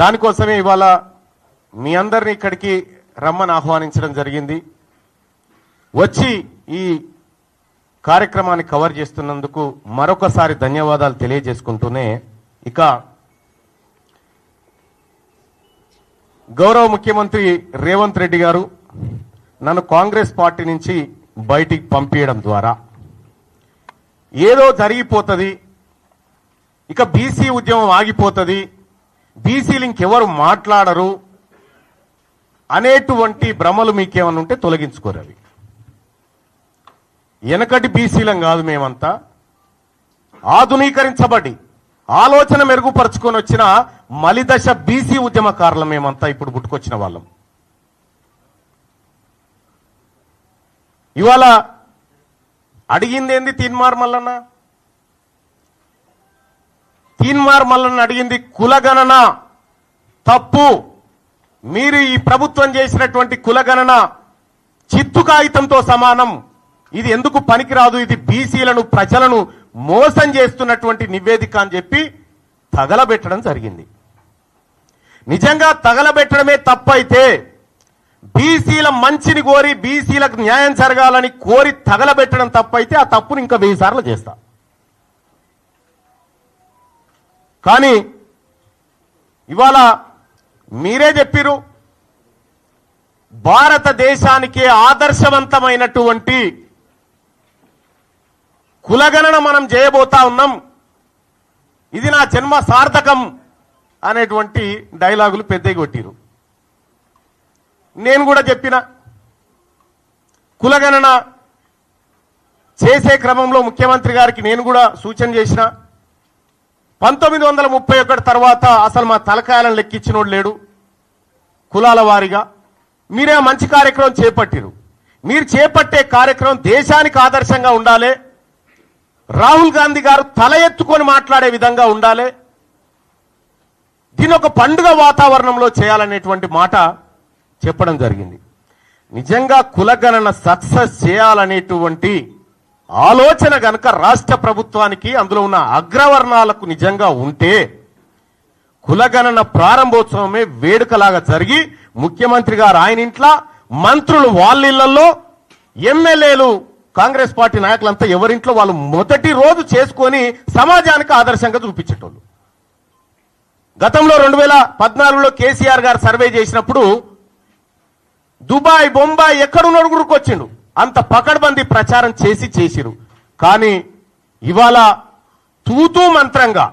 దానికోసమే ఇవాళ మీ అందరిని ఇక్కడికి రమ్మని ఆహ్వానించడం జరిగింది. వచ్చి ఈ కార్యక్రమాన్ని కవర్ చేస్తున్నందుకు మరొకసారి ధన్యవాదాలు తెలియజేసుకుంటూనే ఇక గౌరవ ముఖ్యమంత్రి రేవంత్ రెడ్డి గారు నన్ను కాంగ్రెస్ పార్టీ నుంచి బయటికి పంపించడం ద్వారా ఏదో జరిగిపోతుంది, ఇక బీసీ ఉద్యమం ఆగిపోతుంది, బీసీలు ఇంకెవరు మాట్లాడరు అనేటువంటి భ్రమలు మీకేమన్నా ఉంటే తొలగించుకోరు. అవి వెనకటి బీసీలం కాదు, మేమంతా ఆధునీకరించబడి ఆలోచన మెరుగుపరుచుకొని వచ్చిన మలిదశ బీసీ ఉద్యమకారులం మేమంతా ఇప్పుడు పుట్టుకొచ్చిన వాళ్ళం. ఇవాళ అడిగిందేంది తీన్మార్ మల్లన్న? తీన్మార్ మల్లన్న అడిగింది కులగణన తప్పు, మీరు ఈ ప్రభుత్వం చేసినటువంటి కులగణన చిత్తు కాగితంతో సమానం, ఇది ఎందుకు పనికిరాదు, ఇది బీసీలను ప్రజలను మోసం చేస్తున్నటువంటి నివేదిక అని చెప్పి తగలబెట్టడం జరిగింది. నిజంగా తగలబెట్టడమే తప్పైతే, బీసీల మంచిని కోరి బీసీలకు న్యాయం జరగాలని కోరి తగలబెట్టడం తప్పైతే ఆ తప్పును ఇంకా 1000 సార్లు చేస్తా. కానీ ఇవాళ మీరే చెప్పిరు, భారతదేశానికి ఆదర్శవంతమైనటువంటి కులగణన మనం చేయబోతా ఉన్నాం, ఇది నా జన్మ సార్థకం అనేటువంటి డైలాగులు పెద్దగా కొట్టిరు. నేను కూడా చెప్పిన కులగణన చేసే క్రమంలో ముఖ్యమంత్రి గారికి నేను కూడా సూచన చేసిన. 1931 తర్వాత అసలు మా తలకాయలను లెక్కించినోడు లేడు కులాల వారీగా. మీరే మంచి కార్యక్రమం చేపట్టిరు. మీరు చేపట్టే కార్యక్రమం దేశానికి ఆదర్శంగా ఉండాలి, రాహుల్ గాంధీ గారు తల ఎత్తుకొని మాట్లాడే విధంగా ఉండాలి, దీని ఒక పండుగ వాతావరణంలో చేయాలనేటువంటి మాట చెప్పడం జరిగింది. నిజంగా కులగణన సక్సెస్ చేయాలనేటువంటి ఆలోచన గనక రాష్ట్ర ప్రభుత్వానికి అందులో ఉన్న అగ్రవర్ణాలకు నిజంగా ఉంటే కులగణన ప్రారంభోత్సవమే వేడుకలాగా జరిగి ముఖ్యమంత్రి గారు ఆయన ఇంట్లో, మంత్రులు వాళ్ళ ఇళ్లలో, ఎమ్మెల్యేలు కాంగ్రెస్ పార్టీ నాయకులంతా ఎవరింట్లో వాళ్ళు మొదటి రోజు చేసుకొని సమాజానికి ఆదర్శంగా చూపించేటోళ్ళు. గతంలో 2014లో కేసీఆర్ గారు సర్వే చేసినప్పుడు దుబాయ్, బొంబాయి ఎక్కడున్నాడు గురుకొచ్చిండు, అంత పకడ్బందీ ప్రచారం చేసిరు. కానీ ఇవాళ తూతూ మంత్రంగా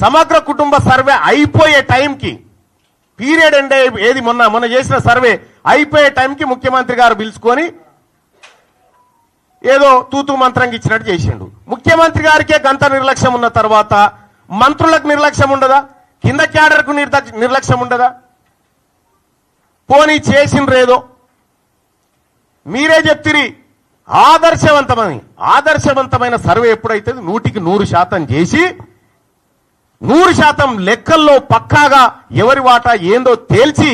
సమగ్ర కుటుంబ సర్వే అయిపోయే టైంకి, పీరియడ్ ఎండ్ ఏది మొన్న చేసిన సర్వే అయిపోయే టైంకి ముఖ్యమంత్రి గారు పిలుచుకొని ఏదో తూతూ మంత్రంగా ఇచ్చినట్టు చేసిండు. ముఖ్యమంత్రి గారికే గంత నిర్లక్ష్యం ఉన్న తర్వాత మంత్రులకు నిర్లక్ష్యం ఉండదా? కింద క్యాడర్కు నిర్లక్ష్యం ఉండదా? పోనీ చేసిండ్రేదో మీరే చెప్తిరి ఆదర్శవంతమైన సర్వే ఎప్పుడైతే 100% చేసి 100% లెక్కల్లో పక్కాగా ఎవరి వాటా ఏందో తేల్చి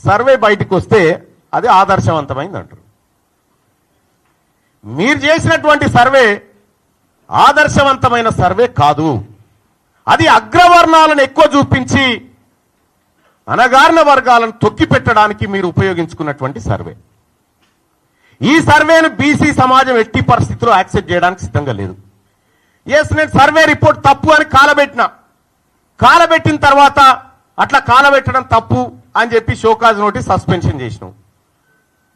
సర్వే బయటికి వస్తే అది ఆదర్శవంతమైంది అంటారు. మీరు చేసినటువంటి సర్వే ఆదర్శవంతమైన సర్వే కాదు, అది అగ్రవర్ణాలను ఎక్కువ చూపించి అనగారిన వర్గాలను తొక్కి పెట్టడానికి మీరు ఉపయోగించుకున్నటువంటి సర్వే. ఈ సర్వేను బీసీ సమాజం ఎట్టి పరిస్థితుల్లో యాక్సెప్ట్ చేయడానికి సిద్ధంగా లేదు. నేను సర్వే రిపోర్ట్ తప్పు అని కాలబెట్టిన తర్వాత అట్లా కాలబెట్టడం తప్పు అని చెప్పి షోకాజ్ నోటీస్ సస్పెన్షన్ చేసినావు.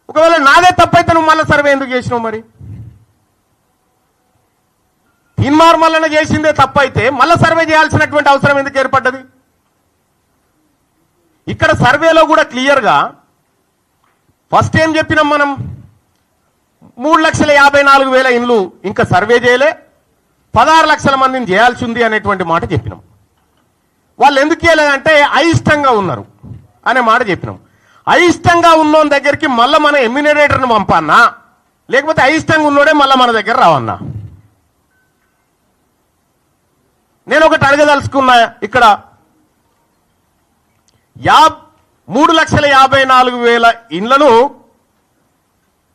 ఒకవేళ నాదే తప్పైతే నువ్వు మళ్ళీ సర్వే ఎందుకు చేసినావు? మరి తీన్మార్ మల్లన్న చేసిందే తప్పైతే మళ్ళీ సర్వే చేయాల్సినటువంటి అవసరం ఎందుకు ఏర్పడ్డది? ఇక్కడ సర్వేలో కూడా క్లియర్గా ఫస్ట్ ఏం చెప్పినాం మనం, 3,54,000 ఇండ్లు ఇంకా సర్వే చేయలే, 16 లక్షల మందిని చేయాల్సి ఉంది అనేటువంటి మాట చెప్పినాం. వాళ్ళు ఎందుకు చేయలేదంటే అయిష్టంగా ఉన్నారు అనే మాట చెప్పినాం. అయిష్టంగా ఉన్నోని దగ్గరికి మళ్ళీ మన ఎమ్యూనరేటర్ను పంపన్నా, లేకపోతే అయిష్టంగా ఉన్నోడే మళ్ళీ మన దగ్గర రావన్నా? నేను ఒకటి అడగదలుచుకున్నా, ఇక్కడ 3,54,000 ఇండ్లను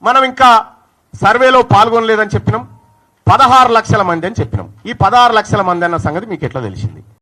మనం ఇంకా సర్వేలో పాల్గొనలేదని చెప్పినాం, 16 లక్షల మంది అని చెప్పినాం. ఈ 16 లక్షల మంది అన్న సంగతి మీకు ఎట్లా తెలిసింది?